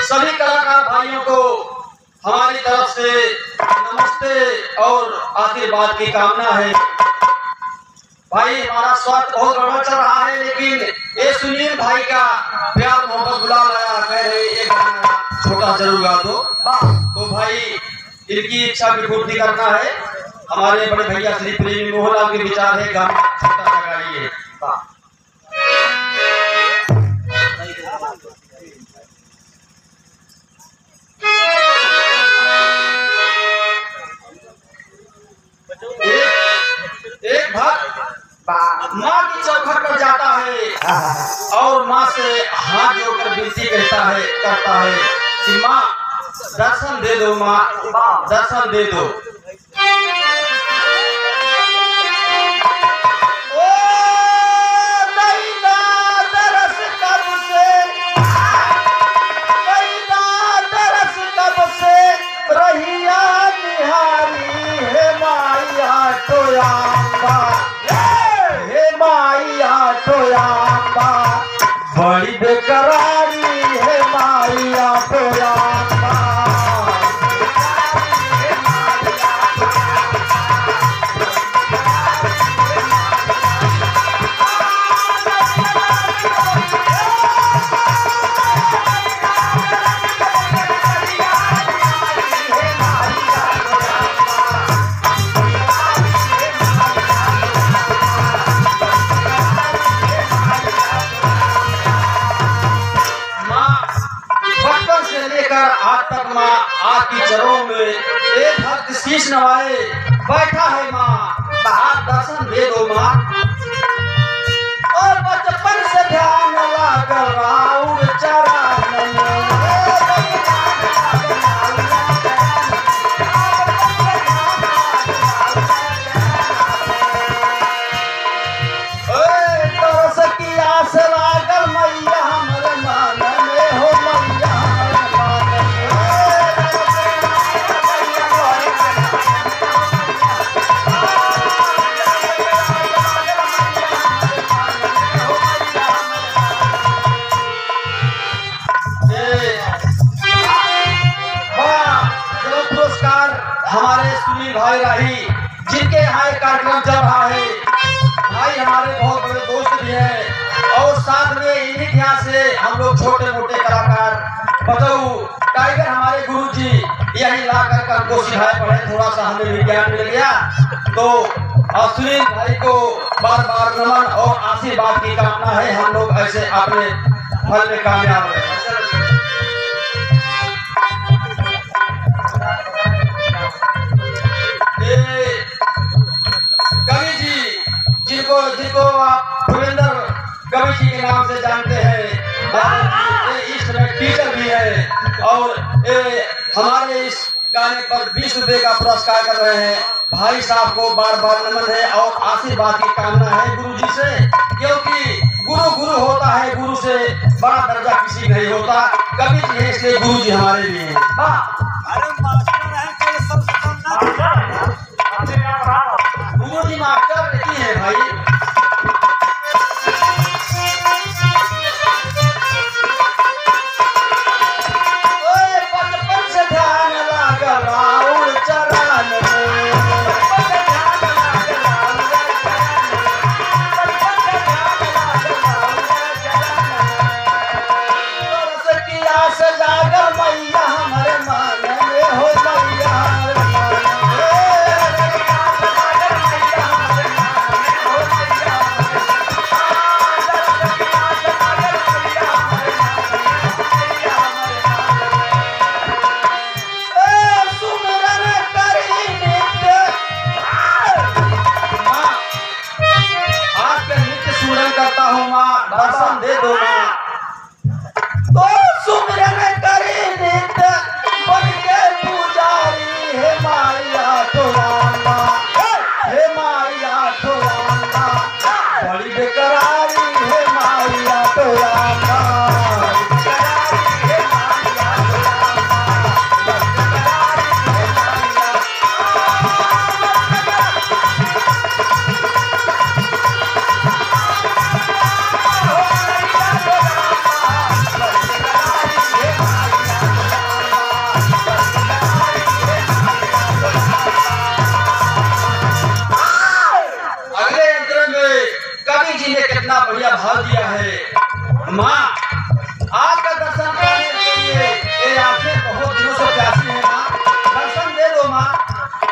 सभी कलाकार भाइयों को हमारी तरफ से नमस्ते और आशीर्वाद की कामना है। भाई हमारा स्वास्थ्य बहुत गड़बड़ चल रहा है, लेकिन ये सुनील भाई का प्यार मोहब्बत बुला लाया, कह रहे एक गाना छोटा जरूर गा दो। तो भाई इनकी इच्छा की पूर्ति करना है। हमारे बड़े भैया श्री प्रेमी मोहनलाल के विचार है, गाना छोटा सा गाइए। एक भक्त माँ की चौखट पर जाता है और माँ से हाथ जोड़कर विनती करता है कि माँ दर्शन दे दो, माँ दर्शन दे दो। बड़ी बेकरारी है माइया तोयाम्बा, आज तक माँ आपकी चरणों में एक भक्त शीश नवाए बैठा है। माँ आप दर्शन दे दो माँ। और बचपन से ध्यान लागल राउर चरण में, तरस की आस लागल मैया हमरे मन में हो, मैया हमारे सुनील भाई राही, जिनके यहाँ एक कार्यक्रम चल रहा है। भाई हमारे बहुत बड़े दोस्त भी हैं और साथ में इन्हीं के यहाँ से हम लोग छोटे मोटे कलाकार बदऊ टाइगर हमारे गुरुजी यही ला कर हमको सिखाए पढ़े, थोड़ा सा हमें विज्ञान मिल गया। तो सुनील भाई को बार बार नमन और आशीर्वाद की कामना है। हम लोग ऐसे अपने फल में कामयाब रहे। कवि जी जिनको आप भूपेंद्र कवि जी के नाम से जानते हैं, ये इस समय टीचर भी है और हमारे इस गाने पर 20 रुपए का पुरस्कार कर रहे हैं। भाई साहब को बार बार नमन है और आशीर्वाद की कामना है गुरु जी से, क्योंकि गुरु गुरु होता है, गुरु से बड़ा दर्जा किसी नहीं होता। कवि जी है इसलिए गुरु जी हमारे लिए। गुरु जी मास्टर नहीं है भाई। बचपन से ध्यान लागल राउर चरण में, तरस की आस जागल मैया हमरे मन में हो। करता हूँ माँ, दर्शन दे दो माँ। तो सुमिरन करे नित्य बन के पुजारी, हे माया ठोरांगा, हे माया ठोरांगा, बड़ी बेकरारी, हे माया ठोरांगा। कितना बढ़िया भाव दिया है माँ। आपका दर्शन करने के लिए ये आंखें बहुत दिनों से प्यासी है माँ, दर्शन दे दो माँ।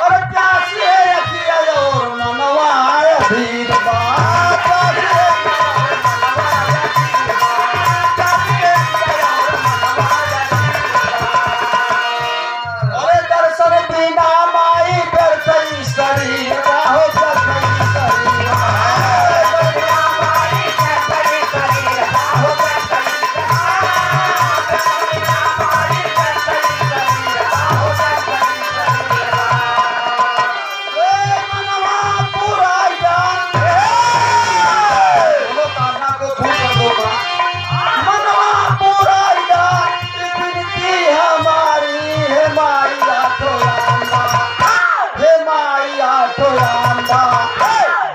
और प्यासी है अखिया और मनवा अधीर बात, अरे दर्शन बिना माई करतई शरीर हो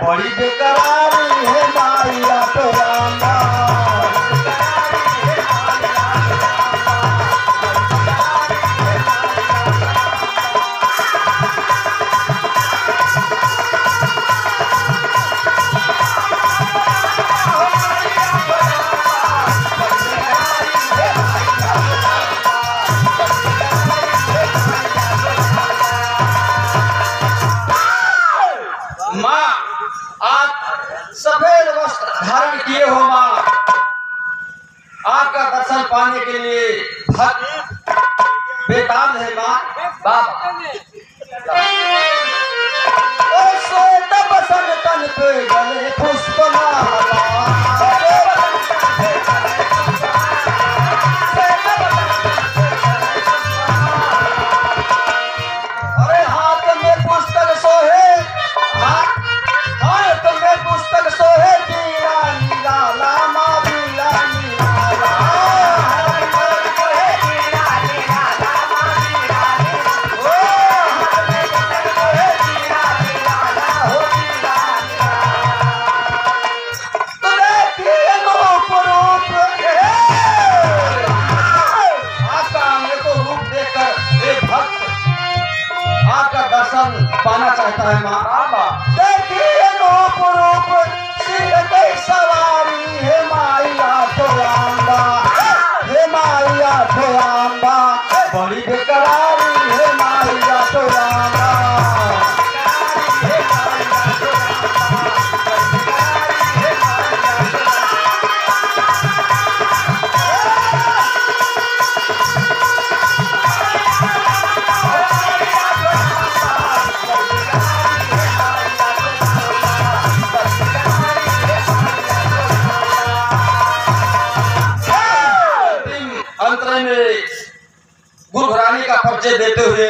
बड़ी बेकरारी, है माया ठोरांगा। माँ आप सफेद वस्त्र धारण किए हो माँ, आपका दर्शन पाने के लिए भक्त बेताब है माँ। बाबा श्वेत बसन तन पे गले पुष्पमाला, अरे हाथ में पुस्तक सोहे, पुस्तक सोहे पीला निराला माँ, पीला निराला, तो देखिए रूप रूप आपका अंग को रूप देकर एक भक्त आपका दर्शन पाना चाहता है माँ। देखिए रूप रूप सिंह की सवारी, हे माया ठोरांगा, हे माया ठोरांगा, बड़ी बेकरारी, हे माया ठोरांगा। अंतरे में गुरु घराने का परिचय देते हुए